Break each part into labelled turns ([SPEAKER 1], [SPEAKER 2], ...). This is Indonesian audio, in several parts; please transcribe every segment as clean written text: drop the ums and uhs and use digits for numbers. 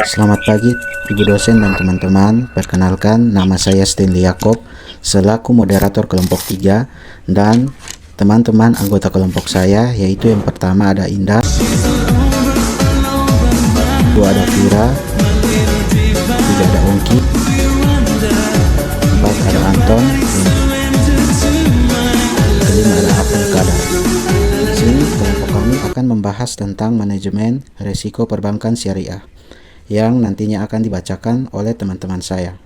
[SPEAKER 1] Selamat pagi Ibu dosen dan teman-teman. Perkenalkan, nama saya Stanley Yakob selaku moderator kelompok 3 dan teman-teman anggota kelompok saya, yaitu yang pertama ada Indah, dua ada Vira, tiga ada Ongki, empat ada Anton, kelima ada Abdul Qadir. Di sini kelompok kami akan membahas tentang manajemen risiko perbankan syariah yang nantinya akan dibacakan oleh teman-teman saya.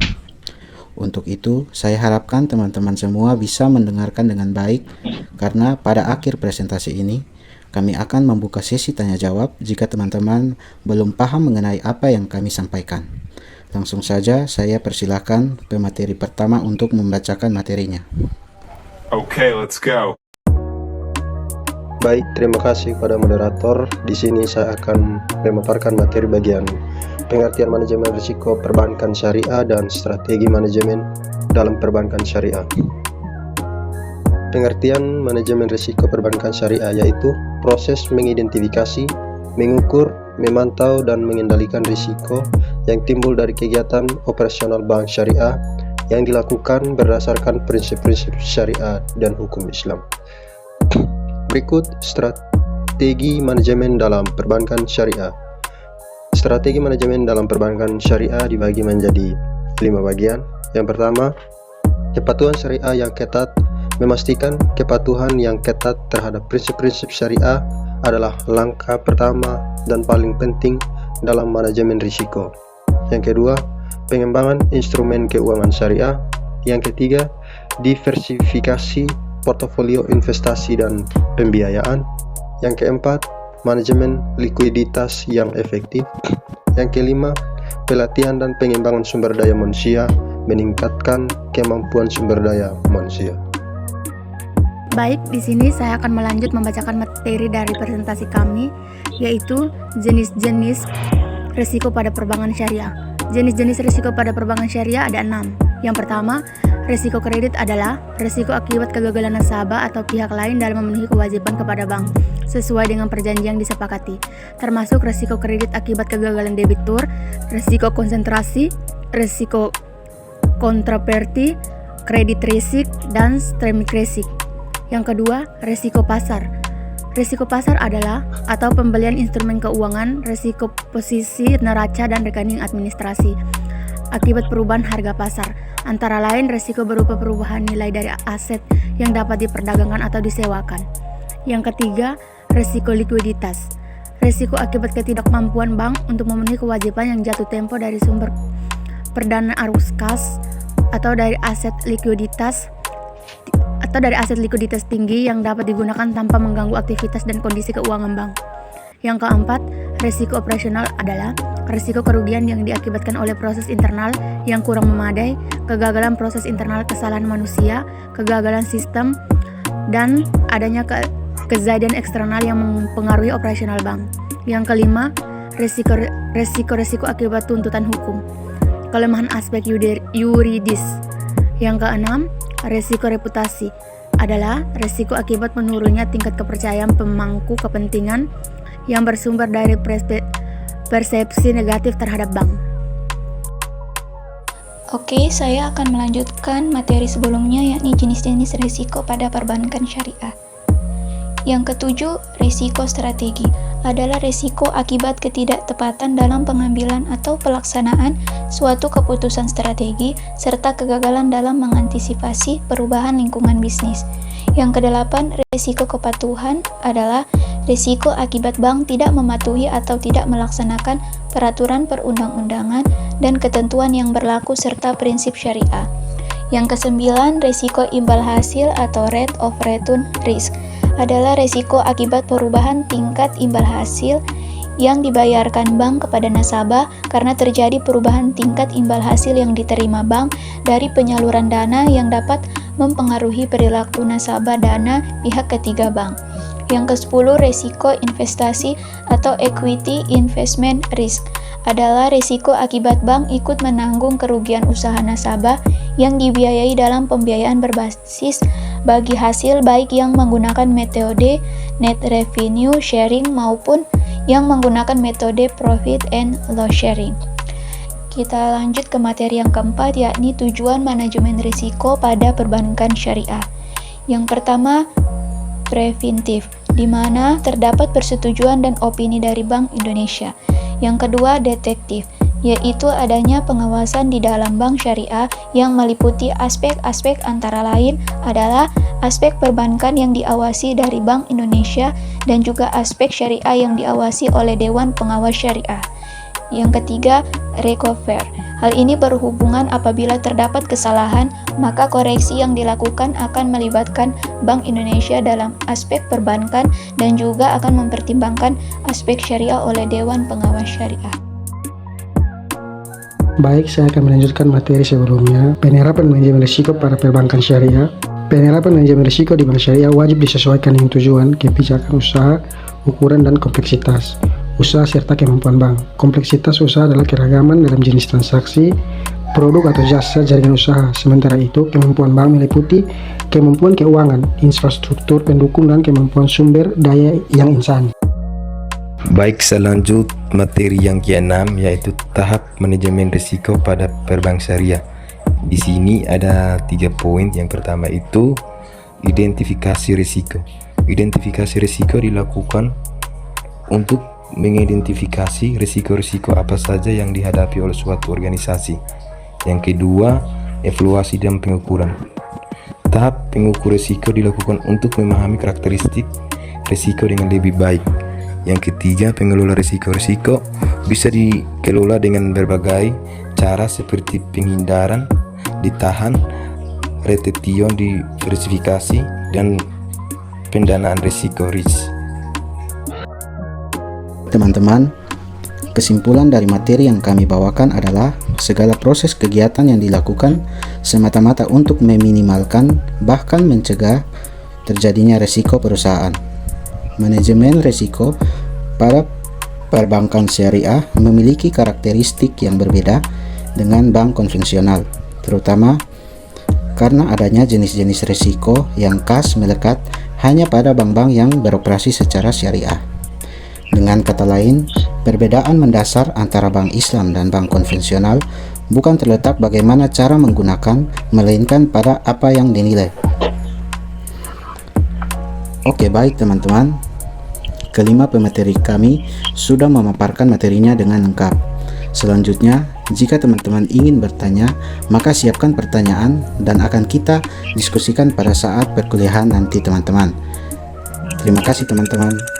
[SPEAKER 1] Untuk itu, saya harapkan teman-teman semua bisa mendengarkan dengan baik, karena pada akhir presentasi ini, kami akan membuka sesi tanya jawab jika teman-teman belum paham mengenai apa yang kami sampaikan. Langsung saja, saya persilakan pemateri pertama untuk membacakan materinya.
[SPEAKER 2] Okay, let's go.
[SPEAKER 3] Baik, terima kasih kepada moderator. Di sini saya akan memaparkan materi bagian pengertian manajemen risiko perbankan syariah dan strategi manajemen dalam perbankan syariah. Pengertian manajemen risiko perbankan syariah yaitu proses mengidentifikasi, mengukur, memantau, dan mengendalikan risiko yang timbul dari kegiatan operasional bank syariah yang dilakukan berdasarkan prinsip-prinsip syariah dan hukum Islam. Berikut strategi manajemen dalam perbankan syariah. Strategi manajemen dalam perbankan syariah dibagi menjadi 5 bagian. Yang pertama, kepatuhan syariah yang ketat. Memastikan kepatuhan yang ketat terhadap prinsip-prinsip syariah adalah langkah pertama dan paling penting dalam manajemen risiko. Yang kedua, pengembangan instrumen keuangan syariah. Yang ketiga, diversifikasi portofolio investasi dan pembiayaan. Yang keempat, manajemen likuiditas yang efektif. Yang kelima, pelatihan dan pengembangan sumber daya manusia, meningkatkan kemampuan sumber daya manusia.
[SPEAKER 4] Baik, di sini saya akan melanjut membacakan materi dari presentasi kami, yaitu jenis-jenis risiko pada perbankan syariah. Jenis-jenis risiko pada perbankan syariah ada 6. Yang pertama, risiko kredit adalah risiko akibat kegagalan nasabah atau pihak lain dalam memenuhi kewajiban kepada bank sesuai dengan perjanjian yang disepakati, termasuk risiko kredit akibat kegagalan debitur, risiko konsentrasi, risiko kontraparti, kredit risk, dan systemic risk. Yang kedua, risiko pasar. Risiko pasar adalah atau pembelian instrumen keuangan, risiko posisi neraca dan rekening administrasi akibat perubahan harga pasar, antara lain risiko berupa perubahan nilai dari aset yang dapat diperdagangkan atau disewakan. Yang ketiga, risiko likuiditas. Risiko akibat ketidakmampuan bank untuk memenuhi kewajiban yang jatuh tempo dari sumber perdana arus kas atau dari aset likuiditas tinggi yang dapat digunakan tanpa mengganggu aktivitas dan kondisi keuangan bank. Yang keempat, risiko operasional adalah risiko kerugian yang diakibatkan oleh proses internal yang kurang memadai, kegagalan proses internal, kesalahan manusia, kegagalan sistem, dan adanya kejadian eksternal yang mempengaruhi operasional bank. Yang kelima, risiko akibat tuntutan hukum, kelemahan aspek yuridis. Yang keenam, risiko reputasi adalah risiko akibat menurunnya tingkat kepercayaan pemangku kepentingan yang bersumber dari persepsi negatif terhadap bank.
[SPEAKER 5] Oke, saya akan melanjutkan materi sebelumnya, yakni jenis-jenis risiko pada perbankan syariah. Yang ketujuh, risiko strategi adalah risiko akibat ketidaktepatan dalam pengambilan atau pelaksanaan suatu keputusan strategi serta kegagalan dalam mengantisipasi perubahan lingkungan bisnis. Yang kedelapan, risiko kepatuhan adalah risiko akibat bank tidak mematuhi atau tidak melaksanakan peraturan perundang-undangan dan ketentuan yang berlaku serta prinsip syariah. Yang kesembilan, risiko imbal hasil atau rate of return risk adalah risiko akibat perubahan tingkat imbal hasil yang dibayarkan bank kepada nasabah karena terjadi perubahan tingkat imbal hasil yang diterima bank dari penyaluran dana yang dapat mempengaruhi perilaku nasabah dana pihak ketiga bank. Yang ke-10, risiko investasi atau equity investment risk adalah risiko akibat bank ikut menanggung kerugian usaha nasabah yang dibiayai dalam pembiayaan berbasis bagi hasil baik yang menggunakan metode net revenue sharing maupun yang menggunakan metode profit and loss sharing. Kita lanjut ke materi yang keempat, yakni tujuan manajemen risiko pada perbankan syariah. Yang pertama, preventif, di mana terdapat persetujuan dan opini dari Bank Indonesia. Yang kedua, detektif, yaitu adanya pengawasan di dalam bank syariah yang meliputi aspek-aspek antara lain adalah aspek perbankan yang diawasi dari Bank Indonesia dan juga aspek syariah yang diawasi oleh Dewan Pengawas Syariah. Yang ketiga, recover. Hal ini berhubungan apabila terdapat kesalahan, maka koreksi yang dilakukan akan melibatkan Bank Indonesia dalam aspek perbankan dan juga akan mempertimbangkan aspek syariah oleh Dewan Pengawas Syariah.
[SPEAKER 6] Baik, saya akan melanjutkan materi sebelumnya. Penerapan manajemen risiko pada perbankan syariah. Penerapan manajemen risiko di bank syariah wajib disesuaikan dengan tujuan, kebijakan usaha, ukuran, dan kompleksitas usaha serta kemampuan bank. Kompleksitas usaha adalah keragaman dalam jenis transaksi, produk atau jasa jaringan usaha. Sementara itu, kemampuan bank meliputi kemampuan keuangan, infrastruktur pendukung, dan kemampuan sumber daya yang insani.
[SPEAKER 7] Baik, selanjut materi yang ke-6 yaitu tahap manajemen risiko pada perbankan syariah. Di sini ada 3 poin. Yang pertama itu identifikasi risiko. Identifikasi risiko dilakukan untuk mengidentifikasi risiko-risiko apa saja yang dihadapi oleh suatu organisasi. Yang kedua, evaluasi dan pengukuran. Tahap pengukur risiko dilakukan untuk memahami karakteristik risiko dengan lebih baik. Yang ketiga, pengelola risiko-risiko bisa dikelola dengan berbagai cara seperti penghindaran, ditahan, retention, diversifikasi, dan pendanaan risiko risk.
[SPEAKER 1] Teman-teman, kesimpulan dari materi yang kami bawakan adalah segala proses kegiatan yang dilakukan semata-mata untuk meminimalkan bahkan mencegah terjadinya risiko perusahaan. Manajemen risiko pada perbankan syariah memiliki karakteristik yang berbeda dengan bank konvensional, terutama karena adanya jenis-jenis risiko yang khas melekat hanya pada bank-bank yang beroperasi secara syariah. Dengan kata lain, perbedaan mendasar antara bank Islam dan bank konvensional bukan terletak bagaimana cara menggunakan, melainkan pada apa yang dinilai. Oke, baik teman-teman. Kelima pemateri kami sudah memaparkan materinya dengan lengkap. Selanjutnya, jika teman-teman ingin bertanya, maka siapkan pertanyaan dan akan kita diskusikan pada saat perkuliahan nanti teman-teman. Terima kasih teman-teman.